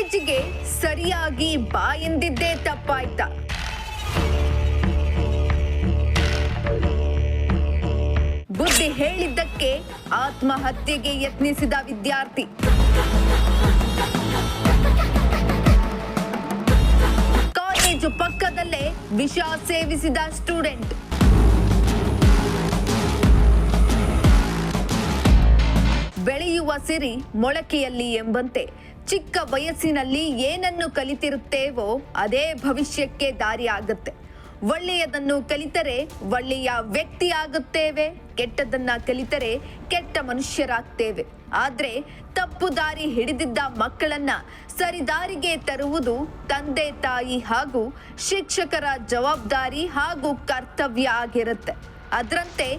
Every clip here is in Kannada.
ಕಾಲೇಜಿಗೆ ಸರಿಯಾಗಿ ಬಾ ಎಂದಿದ್ದೇ ತಪ್ಪಾಯ್ತಾ? ಬುದ್ಧಿ ಹೇಳಿದ್ದಕ್ಕೆ ಆತ್ಮಹತ್ಯೆಗೆ ಯತ್ನಿಸಿದ ವಿದ್ಯಾರ್ಥಿ. ಕಾಲೇಜು ಪಕ್ಕದಲ್ಲೇ ವಿಷ ಸೇವಿಸಿದ ಸ್ಟೂಡೆಂಟ್. ಬೆಳೆಯುವ ಸಿರಿ ಮೊಳಕೆಯಲ್ಲಿ ಎಂಬಂತೆ ಚಿಕ್ಕ ವಯಸ್ಸಿನಲ್ಲಿ ಏನನ್ನು ಕಲಿತಿರುತ್ತೇವೋ ಅದೇ ಭವಿಷ್ಯಕ್ಕೆ ದಾರಿಯಾಗುತ್ತೆ. ಒಳ್ಳೆಯದನ್ನು ಕಲಿತರೆ ಒಳ್ಳೆಯ ವ್ಯಕ್ತಿ ಆಗುತ್ತೇವೆ, ಕೆಟ್ಟದನ್ನ ಕಲಿತರೆ ಕೆಟ್ಟ ಮನುಷ್ಯರಾಗ್ತೇವೆ. ಆದ್ರೆ ತಪ್ಪು ದಾರಿ ಹಿಡಿದಿದ್ದ ಮಕ್ಕಳನ್ನ ಸರಿದಾರಿಗೆ ತರುವುದು ತಂದೆ ತಾಯಿ ಹಾಗೂ ಶಿಕ್ಷಕರ ಜವಾಬ್ದಾರಿ ಹಾಗೂ ಕರ್ತವ್ಯ ಆಗಿರುತ್ತೆ. ಅದರಂತೆ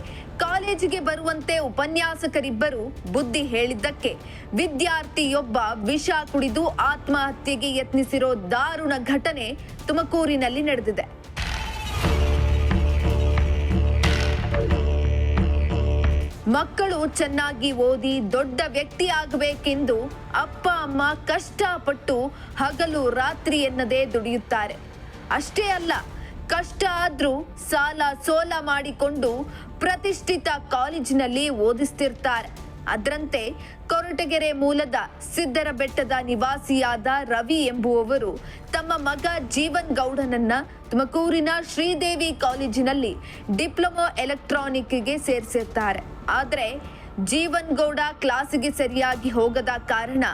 ಕಾಲೇಜಿಗೆ ಬರುವಂತೆ ಉಪನ್ಯಾಸಕರಿಬ್ಬರು ಬುದ್ಧಿ ಹೇಳಿದ್ದಕ್ಕೆ ವಿದ್ಯಾರ್ಥಿಯೊಬ್ಬ ವಿಷ ಕುಡಿದು ಆತ್ಮಹತ್ಯೆಗೆ ಯತ್ನಿಸಿರೋ ದಾರುಣ ಘಟನೆ ತುಮಕೂರಿನಲ್ಲಿ ನಡೆದಿದೆ. ಮಕ್ಕಳು ಚೆನ್ನಾಗಿ ಓದಿ ದೊಡ್ಡ ವ್ಯಕ್ತಿ ಆಗಬೇಕೆಂದು ಅಪ್ಪ ಅಮ್ಮ ಕಷ್ಟಪಟ್ಟು ಹಗಲು ರಾತ್ರಿ ಎನ್ನದೇ ದುಡಿಯುತ್ತಾರೆ. ಅಷ್ಟೇ ಅಲ್ಲ, ಕಷ್ಟ ಆದ್ರೂ ಸಾಲ ಸೋಲ ಮಾಡಿಕೊಂಡು ಪ್ರತಿಷ್ಠಿತ ಕಾಲೇಜಿನಲ್ಲಿ ಓದಿಸ್ತಿರ್ತಾರೆ. ಅದರಂತೆ ಕೊರಟಗೆರೆ ಮೂಲದ ಸಿದ್ದರಬೆಟ್ಟದ ನಿವಾಸಿಯಾದ ರವಿ ಎಂಬುವವರು ತಮ್ಮ ಮಗ ಜೀವನ್ ಗೌಡನನ್ನ ತುಮಕೂರಿನ ಶ್ರೀದೇವಿ ಕಾಲೇಜಿನಲ್ಲಿ ಡಿಪ್ಲೊಮಾ ಎಲೆಕ್ಟ್ರಾನಿಕ್ಗೆ ಸೇರಿಸಿರ್ತಾರೆ. ಆದರೆ ಜೀವನ್ ಗೌಡ ಕ್ಲಾಸಿಗೆ ಸರಿಯಾಗಿ ಹೋಗದ ಕಾರಣ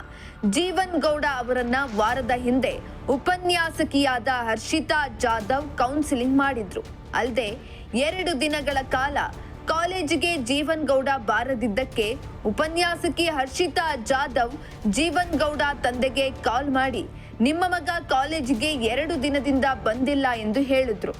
ಜೀವನ್ ಗೌಡ ಅವರನ್ನ ವಾರದ ಹಿಂದೆ ಉಪನ್ಯಾಸಕಿಯಾದ ಹರ್ಷಿತಾ ಜಾಧವ್ ಕೌನ್ಸಿಲಿಂಗ್ ಮಾಡಿದ್ರು. ಅಲ್ಲದೆ 2 ದಿನಗಳ ಕಾಲ ಕಾಲೇಜಿಗೆ ಜೀವನ್ ಗೌಡ ಬಾರದಿದ್ದಕ್ಕೆ ಉಪನ್ಯಾಸಕಿ ಹರ್ಷಿತಾ ಜಾಧವ್ ಜೀವನ್ ಗೌಡ ತಂದೆಗೆ ಕಾಲ್ ಮಾಡಿ ನಿಮ್ಮ ಮಗ ಕಾಲೇಜಿಗೆ 2 ದಿನದಿಂದ ಬಂದಿಲ್ಲ ಎಂದು ಹೇಳಿದ್ರು.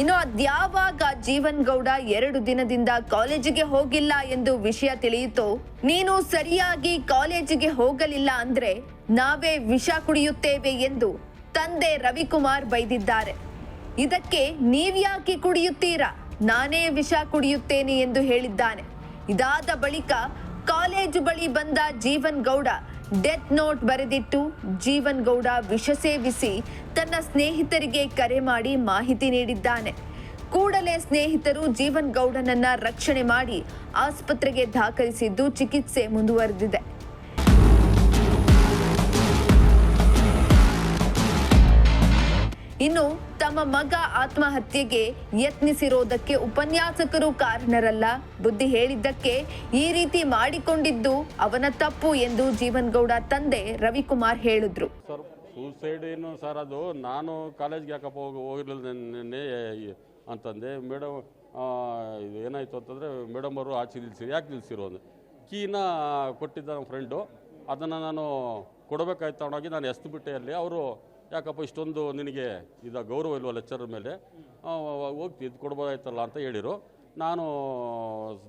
ಇನ್ನು ಅದ್ಯಾವಾಗ ಜೀವನ್ ಗೌಡ 2 ದಿನದಿಂದ ಕಾಲೇಜಿಗೆ ಹೋಗಿಲ್ಲ ಎಂದು ವಿಷಯ ತಿಳಿಯಿತೋ, ನೀನು ಸರಿಯಾಗಿ ಕಾಲೇಜಿಗೆ ಹೋಗಲಿಲ್ಲ ಅಂದ್ರೆ ನಾವೇ ವಿಷ ಕುಡಿಯುತ್ತೇವೆ ಎಂದು ತಂದೆ ರವಿಕುಮಾರ್ ಬೈದಿದ್ದಾರೆ. ಇದಕ್ಕೆ ನೀವ್ಯಾಕೆ ಕುಡಿಯುತ್ತೀರಾ, ನಾನೇ ವಿಷ ಕುಡಿಯುತ್ತೇನೆ ಎಂದು ಹೇಳಿದ್ದಾನೆ. ಇದಾದ ಬಳಿಕ ಕಾಲೇಜು ಬಳಿ ಬಂದ ಜೀವನ್ ಗೌಡ ಡೆತ್ ನೋಟ್ ಬರೆದಿಟ್ಟು ಜೀವನ್ ಗೌಡ ವಿಷ ಸೇವಿಸಿ ತನ್ನ ಸ್ನೇಹಿತರಿಗೆ ಕರೆ ಮಾಡಿ ಮಾಹಿತಿ ನೀಡಿದ್ದಾನೆ. ಕೂಡಲೇ ಸ್ನೇಹಿತರು ಜೀವನ್ ಗೌಡನನ್ನ ರಕ್ಷಣೆ ಮಾಡಿ ಆಸ್ಪತ್ರೆಗೆ ದಾಖಲಿಸಿದ್ದು ಚಿಕಿತ್ಸೆ ಮುಂದುವರೆದಿದೆ. ಇನ್ನು ತಮ್ಮ ಮಗ ಆತ್ಮಹತ್ಯೆಗೆ ಯತ್ನಿಸಿರೋದಕ್ಕೆ ಉಪನ್ಯಾಸಕರು ಕಾರಣರಲ್ಲ, ಬುದ್ಧಿ ಹೇಳಿದ್ದಕ್ಕೆ ಈ ರೀತಿ ಮಾಡಿಕೊಂಡಿದ್ದು ಅವನ ತಪ್ಪು ಎಂದು ಜೀವನ್ ಗೌಡ ತಂದೆ ರವಿಕುಮಾರ್ ಹೇಳಿದ್ರು. ಸರ್, ಸೂಸೈಡ್ ಏನು ಸರ್, ಅದು ನಾನು ಕಾಲೇಜ್ಗೆ ಯಾಕಪ್ಪ ಹೋಗಿರಲಿಲ್ಲ ಅಂತಂದೆ. ಮೇಡಮ್ ಇದು ಏನಾಯಿತು ಅಂತಂದರೆ ಮೇಡಮ್ ಅವರು ಆಚೆ ನಿಲ್ಲಿಸಿರಿ. ಯಾಕೆ ನಿಲ್ಲಿಸಿರೋ ಅಂದರೆ ಕೀನ ಕೊಟ್ಟಿದ್ದ ನಮ್ಮ ಫ್ರೆಂಡು, ಅದನ್ನು ನಾನು ಕೊಡಬೇಕಾಯ್ತು ತಗೊಂಡೋಗಿ ನಾನು ಎಸ್ತು ಬಿಟ್ಟೆ. ಅಲ್ಲಿ ಅವರು ಯಾಕಪ್ಪ ಇಷ್ಟೊಂದು ನಿನಗೆ ಗೌರವ ಇಲ್ವ ಲೆಕ್ಚರ್ ಮೇಲೆ, ಹೋಗ್ತಿದ್ದು ಕೊಡ್ಬೋದಾಯ್ತಲ್ಲ ಅಂತ ಹೇಳಿರು. ನಾನು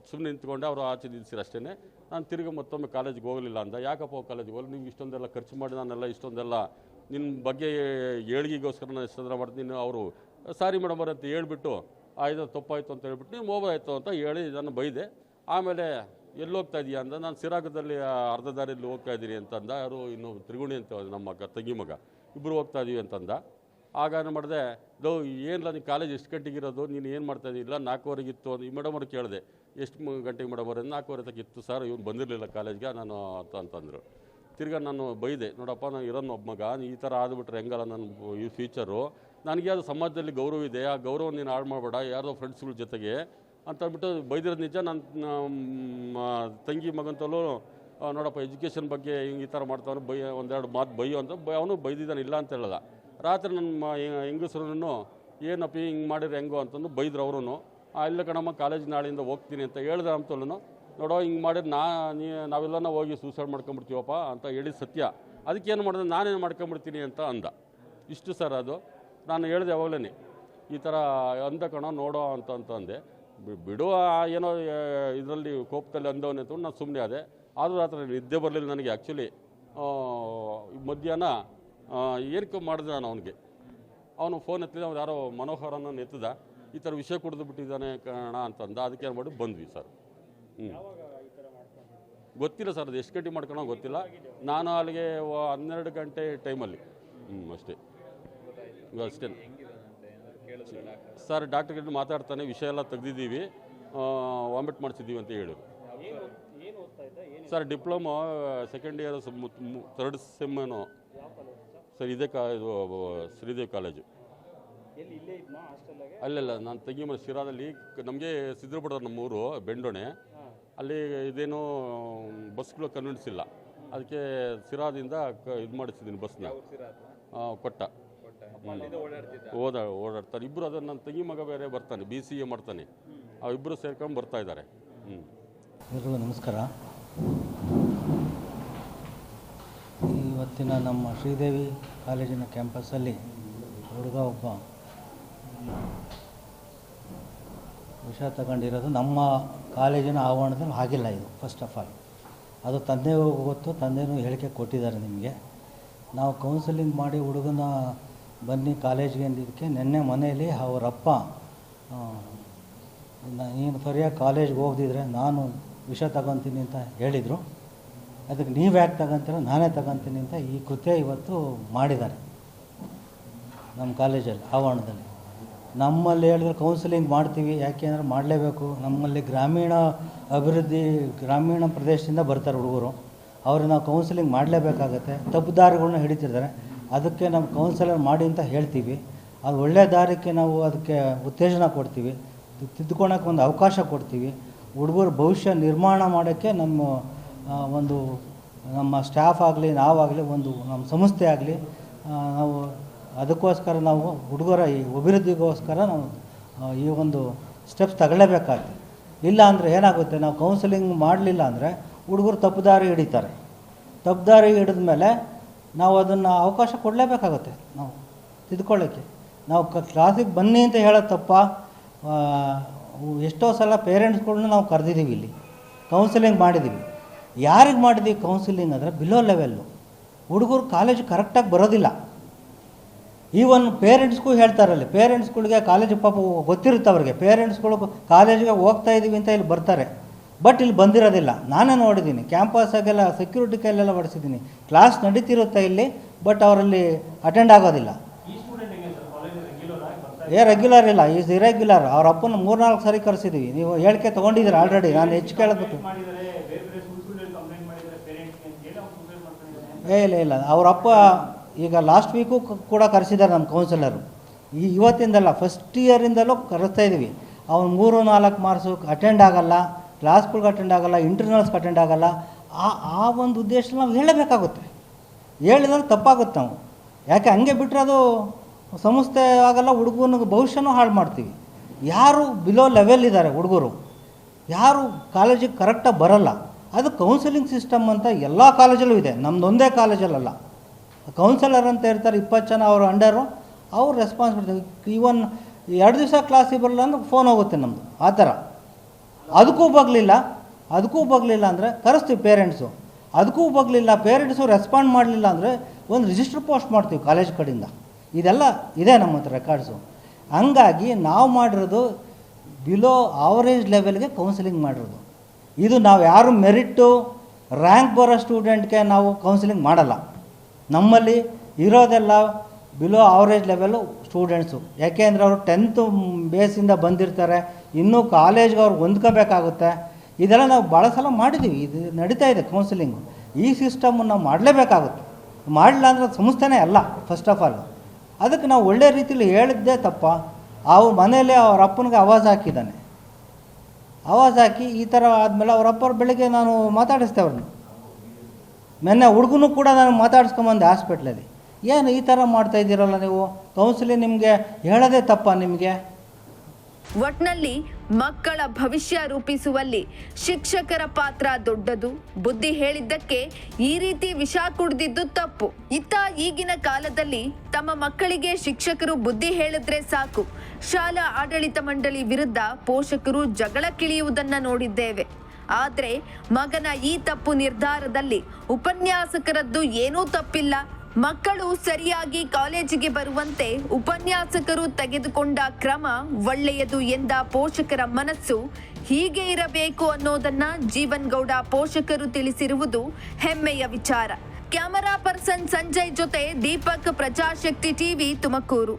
ಸುಮ್ಮನೆ ನಿಂತ್ಕೊಂಡೆ. ಅವರು ಆಚೆ ನಿಲ್ಲಿಸಿರು ಅಷ್ಟೇ. ನಾನು ತಿರುಗಿ ಮತ್ತೊಮ್ಮೆ ಕಾಲೇಜಿಗೆ ಹೋಗಲಿಲ್ಲ ಅಂದ. ಯಾಕಪ್ಪ ಕಾಲೇಜಿಗೆ ಹೋಗಲಿ, ನೀವು ಇಷ್ಟೊಂದೆಲ್ಲ ಖರ್ಚು ಮಾಡಿ ನಾನೆಲ್ಲ ಇಷ್ಟೊಂದೆಲ್ಲ ನಿನ್ನ ಬಗ್ಗೆ ಏಳಿಗೆಗೋಸ್ಕರ ನಾನು ಇಷ್ಟೊಂದೆಲ್ಲ ಮಾಡ್ತೀನಿ. ಅವರು ಸಾರಿ ಮೇಡಮ್ ಅವ್ರ ಅಂತ ಹೇಳ್ಬಿಟ್ಟು ಆಯ್ತು ತಪ್ಪಾಯಿತು ಅಂತ ಹೇಳ್ಬಿಟ್ಟು ನೀವು ಹೋಗೋದಾಯ್ತು ಅಂತ ಹೇಳಿ ನಾನು ಬೈದೆ. ಆಮೇಲೆ ಎಲ್ಲಿ ಹೋಗ್ತಾ ಇದೀಯಾ ಅಂದ. ನಾನು ಸಿರಾಗದಲ್ಲಿ ಅರ್ಧ ದಾರಿಯಲ್ಲಿ ಹೋಗ್ತಾ ಇದ್ದೀನಿ ಅಂತಂದ. ಯಾರು ಇನ್ನು ತ್ರಿಗುಣಿ ಅಂತ ನಮ್ಮ ತಂಗಿ ಮಗ ಇಬ್ಬರು ಹೋಗ್ತಾ ಇದೀವಿ ಅಂತಂದ. ಆಗ ಏನು ಮಾಡಿದೆ, ಏನಿಲ್ಲ ನೀನು ಕಾಲೇಜ್ ಎಷ್ಟು ಗಂಟೆಗೆ ಇರೋದು, ನೀನು ಏನು ಮಾಡ್ತಾ ಇದ್ದಿಲ್ಲ, 4:15 ಇತ್ತು ಈ ಮೇಡಮ್ ಅವ್ರಿಗೆ ಕೇಳಿದೆ. ಎಷ್ಟು ಗಂಟೆಗೆ ಮೇಡಮ್ ಅವ್ರೆ? 4:15 ತಕ್ಕ ಇತ್ತು ಸರ್, ಇವ್ನು ಬಂದಿರಲಿಲ್ಲ ಕಾಲೇಜ್ಗೆ ನಾನು ಅಂತಂದರು. ತಿರ್ಗಾ ನಾನು ಬೈದೆ, ನೋಡಪ್ಪ ನಾನು ಇರೋನು ಒಬ್ಬ ಮಗ, ಈ ಥರ ಆದ್ಬಿಟ್ರೆ ಹೆಂಗಲ್ಲ ನನ್ನ ಈ ಫ್ಯೂಚರು, ನನಗೆ ಅದು ಸಮಾಜದಲ್ಲಿ ಗೌರವ ಇದೆ, ಆ ಗೌರವ ನೀನು ಹಾಳು ಮಾಡಬೇಡ ಯಾರೋ ಫ್ರೆಂಡ್ಸ್ಗಳ ಜೊತೆಗೆ ಅಂತ ಅಂದ್ಬಿಟ್ಟು ಬೈದಿರೋದು ನಿಜ. ನನ್ನ ತಂಗಿ ಮಗಂತಲೂ ನೋಡಪ್ಪ ಎಜುಕೇಷನ್ ಬಗ್ಗೆ ಹಿಂಗೆ ಈ ಥರ ಮಾಡ್ತಾನೆ, ಒಂದೆರಡು ಮಾತು ಬೈಯೋ ಅಂತ ಅವನು ಬೈದಿದ್ದಾನೆ, ಇಲ್ಲ ಅಂತ ಹೇಳಲ್ಲ. ರಾತ್ರಿ ನನ್ನ ಹೆಂಗಸರನ್ನು ಏನಪ್ಪ ಹಿಂಗೆ ಮಾಡಿದ್ರೆ ಹೆಂಗೋ ಅಂತಂದು ಬೈದ್ರು ಅವರು. ಇಲ್ಲ ಕಣಮ್ಮ ಕಾಲೇಜ್ ನಾಳೆಯಿಂದ ಹೋಗ್ತೀನಿ ಅಂತ ಹೇಳಿದ್ರೆ ಅಂತಲೂ ನೋಡೋ ಹಿಂಗೆ ಮಾಡಿದ್ರೆ ನಾವೆಲ್ಲ ಹೋಗಿ ಸೂಸೈಡ್ ಮಾಡ್ಕೊಂಬಿಡ್ತೀವಪ್ಪ ಅಂತ ಹೇಳಿದ ಸತ್ಯ. ಅದಕ್ಕೇನು ಮಾಡಿದ್ರೆ ನಾನೇನು ಮಾಡ್ಕೊಂಬಿಡ್ತೀನಿ ಅಂತ ಅಂದ. ಇಷ್ಟು ಸರ್ ಅದು. ನಾನು ಹೇಳಿದೆ ಯಾವಾಗಲೇ ಈ ಥರ ಅಂದ ಕಣ ನೋಡೋ ಅಂತಂದೆ. ಬಿಡುವ ಏನೋ ಇದರಲ್ಲಿ ಕೋಪದಲ್ಲಿ ಅಂದವನೇ ಅಂತ ನಾನು ಸುಮ್ಮನೆ ಆದೆ. ಆದರೂ ರಾತ್ರಿ ನಿದ್ದೆ ಬರಲಿಲ್ಲ ನನಗೆ. ಆ್ಯಕ್ಚುಲಿ ಮಧ್ಯಾಹ್ನ ಏನಕ್ಕೆ ಮಾಡಿದೆ ನಾನು ಅವನಿಗೆ, ಅವನು ಫೋನ್ ಎತ್ತಿದ, ಅವ್ನು ಯಾರೋ ಮನೋಹರನ ಎತ್ತಿದ, ಈ ಥರ ವಿಷಯ ಕುಡಿದು ಬಿಟ್ಟಿದ್ದಾನೆ ಕಣ ಅಂತಂದ. ಅದಕ್ಕೆ ಏನು ಮಾಡಿ ಬಂದ್ವಿ ಸರ್. ಗೊತ್ತಿಲ್ಲ ಸರ್, ಅದು ಎಷ್ಟು ಗಂಟೆ ಮಾಡ್ಕೊಳೋ ಗೊತ್ತಿಲ್ಲ. ನಾನು ಅಲ್ಲಿಗೆ 12 ಗಂಟೆ ಟೈಮಲ್ಲಿ ಅಷ್ಟೇ. ಅಷ್ಟೇ ಸರ್, ಡಾಕ್ಟರ್ ಮಾತಾಡ್ತಾನೆ, ವಿಷಯ ಎಲ್ಲ ತೆಗ್ದಿದ್ದೀವಿ, ವಾಮಿಟ್ ಮಾಡಿಸಿದ್ದೀವಿ ಅಂತ ಹೇಳಿದ್ರು sir. Diploma second year 3rd sem ಏನೋ ಸರ್. ಇದು ಶ್ರೀದೇವಿ ಕಾಲೇಜು. ಅಲ್ಲೆಲ್ಲ ನಾನು ತಂಗಿ ಮನೆ ಶಿರಾದಲ್ಲಿ. ನಮಗೆ ಸಿದ್ರು ಬಿಡೋರು ನಮ್ಮೂರು ಬೆಂಡೋಣೆ. ಅಲ್ಲಿ ಇದೇನೋ ಬಸ್ಗಳು ಕನ್ವಿನ್ಸ್ ಇಲ್ಲ, ಅದಕ್ಕೆ ಸಿರಾದಿಂದ ಇದು ಮಾಡಿಸಿದ್ದೀನಿ ಬಸ್ನ. ಕೊಟ್ಟ ಓಡಾಡ್ತಾರೆ ಇಬ್ಬರು. ಅದನ್ನು ನನ್ನ ತಂಗಿ ಮಗ ಬೇರೆ ಬರ್ತಾನೆ, BCA ಮಾಡ್ತಾನೆ. ಅವಿಬ್ಬರು ಸೇರ್ಕೊಂಡು ಬರ್ತಾ ಇದ್ದಾರೆ. ಎಲ್ಲರಿಗೂ ನಮಸ್ಕಾರ. ಇವತ್ತಿನ ನಮ್ಮ ಶ್ರೀದೇವಿ ಕಾಲೇಜಿನ ಕ್ಯಾಂಪಸ್ಸಲ್ಲಿ ಹುಡುಗ ಒಬ್ಬ ವಿಷ ತಗೊಂಡಿರೋದು ನಮ್ಮ ಕಾಲೇಜಿನ ಆವರಣದಲ್ಲಿ ಆಗಿಲ್ಲ. ಇದು ಫಸ್ಟ್ ಆಫ್ ಆಲ್ ಅದು ತಂದೆಗೂ ಗೊತ್ತು, ತಂದೆನೂ ಹೇಳಿಕೆ ಕೊಟ್ಟಿದ್ದಾರೆ ನಿಮಗೆ. ನಾವು ಕೌನ್ಸಿಲಿಂಗ್ ಮಾಡಿ ಹುಡುಗನ ಬನ್ನಿ ಕಾಲೇಜ್ಗೆ ಅಂದಿದ್ದಕ್ಕೆ ನಿನ್ನೆ ಮನೆಯಲ್ಲಿ ಅವರಪ್ಪ ನೀನು ಸರಿಯಾಗಿ ಕಾಲೇಜ್ಗೆ ಹೋಗ್ದಿದ್ರೆ ನಾನು ವಿಷ ತಗೊತೀನಿ ಅಂತ ಹೇಳಿದರು. ಅದಕ್ಕೆ ನೀವು ಯಾಕೆ ತಗೊಂತೀರ, ನಾನೇ ತಗೊತೀನಿ ಅಂತ ಈ ಕೃತ್ಯ ಇವತ್ತು ಮಾಡಿದ್ದಾರೆ ನಮ್ಮ ಕಾಲೇಜಲ್ಲಿ ಆವರಣದಲ್ಲಿ. ನಮ್ಮಲ್ಲಿ ಹೇಳಿದ್ರೆ ಕೌನ್ಸಿಲಿಂಗ್ ಮಾಡ್ತೀವಿ, ಯಾಕೆಂದರೆ ಮಾಡಲೇಬೇಕು. ನಮ್ಮಲ್ಲಿ ಗ್ರಾಮೀಣ ಅಭಿವೃದ್ಧಿ, ಗ್ರಾಮೀಣ ಪ್ರದೇಶದಿಂದ ಬರ್ತಾರೆ ಹುಡುಗರು, ಅವ್ರಿಗೆ ನಾವು ಕೌನ್ಸಿಲಿಂಗ್ ಮಾಡಲೇಬೇಕಾಗತ್ತೆ. ತಪ್ಪು ದಾರಿಗಳನ್ನ ಹಿಡಿತಿರ್ತಾರೆ, ಅದಕ್ಕೆ ನಮ್ಮ ಕೌನ್ಸಿಲರ್ ಮಾಡಿ ಅಂತ ಹೇಳ್ತೀವಿ. ಅದು ಒಳ್ಳೆಯ ದಾರಿಗೆ ನಾವು ಅದಕ್ಕೆ ಉತ್ತೇಜನ ಕೊಡ್ತೀವಿ, ತಿದ್ದುಕೊಳಕ್ಕೆ ಒಂದು ಅವಕಾಶ ಕೊಡ್ತೀವಿ. ಹುಡುಗರ ಭವಿಷ್ಯ ನಿರ್ಮಾಣ ಮಾಡೋಕ್ಕೆ ನಮ್ಮ ಸ್ಟಾಫ್ ಆಗಲಿ, ನಾವಾಗಲಿ, ನಮ್ಮ ಸಂಸ್ಥೆ ಆಗಲಿ, ನಾವು ಅದಕ್ಕೋಸ್ಕರ ನಾವು ಹುಡುಗರ ಈ ಅಭಿವೃದ್ಧಿಗೋಸ್ಕರ ನಾವು ಈ ಒಂದು ಸ್ಟೆಪ್ಸ್ ತಗೊಳ್ಳೇಬೇಕಾಗ್ತದೆ. ಇಲ್ಲ ಅಂದರೆ ಏನಾಗುತ್ತೆ, ನಾವು ಕೌನ್ಸಿಲಿಂಗ್ ಮಾಡಲಿಲ್ಲ ಅಂದರೆ ಹುಡುಗರು ತಪ್ಪು ದಾರಿ ಹಿಡಿತಾರೆ. ತಪ್ಪು ದಾರಿ ಹಿಡಿದ ಮೇಲೆ ನಾವು ಅದನ್ನು ಅವಕಾಶ ಕೊಡಲೇಬೇಕಾಗುತ್ತೆ ನಾವು ತಿದ್ಕೊಳ್ಳೋಕ್ಕೆ. ನಾವು ಕ್ಲಾಸಿಗೆ ಬನ್ನಿ ಅಂತ ಹೇಳೋದು ತಪ್ಪ. ಎಷ್ಟೋ ಸಲ ಪೇರೆಂಟ್ಸ್ಗಳ್ನ ನಾವು ಕರೆದಿದ್ದೀವಿ, ಇಲ್ಲಿ ಕೌನ್ಸಿಲಿಂಗ್ ಮಾಡಿದ್ದೀವಿ. ಯಾರಿಗೆ ಮಾಡಿದ್ದೀವಿ ಕೌನ್ಸಿಲಿಂಗ್ ಅಂದರೆ ಬಿಲೋ ಲೆವೆಲ್ಲು ಹುಡುಗರು ಕಾಲೇಜ್ ಕರೆಕ್ಟಾಗಿ ಬರೋದಿಲ್ಲ. ಈವನ್ ಪೇರೆಂಟ್ಸ್ಗೂ ಹೇಳ್ತಾರಲ್ಲಿ, ಪೇರೆಂಟ್ಸ್ಗಳಿಗೆ ಕಾಲೇಜ್ ಪಾಪ ಗೊತ್ತಿರುತ್ತೆ ಅವ್ರಿಗೆ. ಪೇರೆಂಟ್ಸ್ಗಳು ಕಾಲೇಜಿಗೆ ಹೋಗ್ತಾ ಇದ್ದೀವಿ ಅಂತ ಇಲ್ಲಿ ಬರ್ತಾರೆ, ಬಟ್ ಇಲ್ಲಿ ಬಂದಿರೋದಿಲ್ಲ. ನಾನೇ ನೋಡಿದ್ದೀನಿ, ಕ್ಯಾಂಪಸ್ಸಾಗೆಲ್ಲ ಸೆಕ್ಯೂರಿಟಿ ಕೈಲೆಲ್ಲ ಹೊಡಿಸಿದ್ದೀನಿ. ಕ್ಲಾಸ್ ನಡೀತಿರುತ್ತೆ ಇಲ್ಲಿ, ಬಟ್ ಅವರಲ್ಲಿ ಅಟೆಂಡ್ ಆಗೋದಿಲ್ಲ. ರೆಗ್ಯುಲರ್ ಇಲ್ಲ, ಈಸ್ ಇರೆಗ್ಯುಲರ್. ಅವ್ರ ಅಪ್ಪನ 3-4 ಸರಿ ಕರೆಸಿದ್ದೀವಿ. ನೀವು ಹೇಳಿಕೆ ತೊಗೊಂಡಿದ್ದೀರ ಆಲ್ರೆಡಿ, ನಾನು ಹೆಚ್ಚು ಕೇಳಬೇಕು. ಇಲ್ಲ ಅವರಪ್ಪ ಈಗ ಲಾಸ್ಟ್ ವೀಕು ಕೂಡ ಕರೆಸಿದ್ದಾರೆ ನಮ್ಮ ಕೌನ್ಸಿಲರು. ಇವತ್ತಿಂದಲ್ಲ, ಫಸ್ಟ್ ಇಯರಿಂದಲೂ ಕರೆಸ್ತಾ ಇದ್ದೀವಿ. ಅವ್ನು 3-4 ಮಾರ್ಕ್ಸು ಅಟೆಂಡ್ ಆಗೋಲ್ಲ, ಕ್ಲಾಸ್ಗಳಿಗೆ ಅಟೆಂಡ್ ಆಗೋಲ್ಲ, ಇಂಟರ್ನಲ್ಸ್ಗೆ ಅಟೆಂಡ್ ಆಗೋಲ್ಲ. ಆ ಒಂದು ಉದ್ದೇಶ ನಾವು ಹೇಳಬೇಕಾಗುತ್ತೆ. ಹೇಳಿದ್ರೆ ತಪ್ಪಾಗುತ್ತೆ ನಾವು. ಯಾಕೆ ಹಂಗೆ ಬಿಟ್ಟರೆ ಅದು ಸಂಸ್ಥೆ ಆಗಲ್ಲ, ಹುಡುಗನಿಗೆ ಭವಿಷ್ಯನೂ ಹಾಳು ಮಾಡ್ತೀವಿ. ಯಾರು ಬಿಲೋ ಲೆವೆಲ್ ಇದ್ದಾರೆ ಹುಡುಗರು, ಯಾರು ಕಾಲೇಜಿಗೆ ಕರೆಕ್ಟಾಗಿ ಬರೋಲ್ಲ, ಅದು ಕೌನ್ಸಿಲಿಂಗ್ ಸಿಸ್ಟಮ್ ಅಂತ ಎಲ್ಲ ಕಾಲೇಜಲ್ಲೂ ಇದೆ, ನಮ್ಮದೊಂದೇ ಕಾಲೇಜಲ್ಲ. ಕೌನ್ಸಿಲರ್ ಅಂತ ಇರ್ತಾರೆ, 20 ಜನ ಅವ್ರ ಅಂಡರು, ಅವ್ರು ರೆಸ್ಪಾನ್ಸಿಬಿಲಿಟಿ. ಈವನ್ 2 ದಿವಸ ಕ್ಲಾಸಿಗೆ ಬರಲ್ಲ ಅಂದ್ರೆ ಫೋನ್ ಹೋಗುತ್ತೆ ನಮ್ಮದು, ಆ ಥರ. ಅದಕ್ಕೂ ಬಗ್ಲಿಲ್ಲ ಅಂದರೆ ಕರೆಸ್ತೀವಿ ಪೇರೆಂಟ್ಸು. ಅದಕ್ಕೂ ಬಗ್ಲಿಲ್ಲ, ಪೇರೆಂಟ್ಸು ರೆಸ್ಪಾಂಡ್ ಮಾಡಲಿಲ್ಲ ಅಂದರೆ ಒಂದು ರಿಜಿಸ್ಟರ್ ಪೋಸ್ಟ್ ಮಾಡ್ತೀವಿ ಕಾಲೇಜ್ ಕಡೆಯಿಂದ. ಇದೆಲ್ಲ ಇದೆ ನಮ್ಮ ಹತ್ರ ರೆಕಾರ್ಡ್ಸು. ಹಂಗಾಗಿ ನಾವು ಮಾಡಿರೋದು ಬಿಲೋ ಆವರೇಜ್ ಲೆವೆಲ್ಗೆ ಕೌನ್ಸಿಲಿಂಗ್ ಮಾಡಿರೋದು. ಇದು ನಾವು ಯಾರು ಮೆರಿಟ್ಟು ರ್ಯಾಂಕ್ ಬರೋ ಸ್ಟೂಡೆಂಟ್ಗೆ ನಾವು ಕೌನ್ಸಿಲಿಂಗ್ ಮಾಡಲ್ಲ. ನಮ್ಮಲ್ಲಿ ಇರೋದೆಲ್ಲ ಬಿಲೋ ಆವರೇಜ್ ಲೆವೆಲು ಸ್ಟೂಡೆಂಟ್ಸು. ಯಾಕೆಂದರೆ ಅವರು 10th ಬೇಸಿಂದ ಬಂದಿರ್ತಾರೆ, ಇನ್ನೂ ಕಾಲೇಜ್ಗೆ ಅವ್ರಿಗೆ ಹೊಂದ್ಕೋಬೇಕಾಗುತ್ತೆ. ಇದೆಲ್ಲ ನಾವು ಭಾಳ ಸಲ ಮಾಡಿದ್ದೀವಿ, ಇದು ನಡೀತಾ ಇದೆ ಕೌನ್ಸಿಲಿಂಗು. ಈ ಸಿಸ್ಟಮನ್ನು ನಾವು ಮಾಡಲೇಬೇಕಾಗುತ್ತೆ. ಮಾಡಲಿಲ್ಲ ಅಂದರೆ ಸಂಸ್ಥೆನೇ ಅಲ್ಲ ಫಸ್ಟ್ ಆಫ್ ಆಲ್. ಅದಕ್ಕೆ ನಾವು ಒಳ್ಳೆ ರೀತಿಯಲ್ಲಿ ಹೇಳಿದ್ದೇ ತಪ್ಪ. ಅವ್ರ ಮನೆಯಲ್ಲೇ ಅವ್ರ ಅಪ್ಪನಿಗೆ ಆವಾಜ್ ಹಾಕಿದ್ದಾನೆ. ಆವಾಜ್ ಹಾಕಿ ಈ ಥರ ಆದಮೇಲೆ ಅವರಪ್ಪರ ಬೆಳಿಗ್ಗೆ ನಾನು ಮಾತಾಡಿಸ್ದೆ ಅವ್ರನ್ನ. ಮೊನ್ನೆ ಹುಡುಗನೂ ಕೂಡ ನಾನು ಮಾತಾಡಿಸ್ಕೊಂಬಂದೆ ಹಾಸ್ಪಿಟ್ಲಲ್ಲಿ. ಏನು ಈ ಥರ ಮಾಡ್ತಾಯಿದ್ದೀರಲ್ಲ ನೀವು, ಕೌನ್ಸಿಲಿಂಗ್ ನಿಮಗೆ ಹೇಳೋದೇ ತಪ್ಪ ನಿಮಗೆ. ಒಟ್ನಲ್ಲಿ ಮಕ್ಕಳ ಭವಿಷ್ಯ ರೂಪಿಸುವಲ್ಲಿ ಶಿಕ್ಷಕರ ಪಾತ್ರ ದೊಡ್ಡದು. ಬುದ್ಧಿ ಹೇಳಿದ್ದಕ್ಕೆ ಈ ರೀತಿ ವಿಷ ಕುಡಿದಿದ್ದು ತಪ್ಪು. ಈಗಿನ ಕಾಲದಲ್ಲಿ ತಮ್ಮ ಮಕ್ಕಳಿಗೆ ಶಿಕ್ಷಕರು ಬುದ್ಧಿ ಹೇಳಿದ್ರೆ ಸಾಕು, ಶಾಲಾ ಆಡಳಿತ ಮಂಡಳಿ ವಿರುದ್ಧ ಪೋಷಕರು ಜಗಳಕ್ಕಿಳಿಯುವುದನ್ನ ನೋಡಿದ್ದೇವೆ. ಆದ್ರೆ ಮಗನ ಈ ತಪ್ಪು ನಿರ್ಧಾರದಲ್ಲಿ ಉಪನ್ಯಾಸಕರದ್ದು ಏನೂ ತಪ್ಪಿಲ್ಲ. ಮಕ್ಕಳು ಸರಿಯಾಗಿ ಕಾಲೇಜಿಗೆ ಬರುವಂತೆ ಉಪನ್ಯಾಸಕರು ತೆಗೆದುಕೊಂಡ ಕ್ರಮ ಒಳ್ಳೆಯದು ಎಂದ ಪೋಷಕರ ಮನಸ್ಸು ಹೀಗೆ ಇರಬೇಕು ಅನ್ನೋದನ್ನ ಜೀವನ್ ಗೌಡ ಪೋಷಕರು ತಿಳಿಸಿರುವುದು ಹೆಮ್ಮೆಯ ವಿಚಾರ. ಕ್ಯಾಮರಾ ಪರ್ಸನ್ ಸಂಜಯ್ ಜೊತೆ ದೀಪಕ್, ಪ್ರಜಾಶಕ್ತಿ ಟಿವಿ, ತುಮಕೂರು.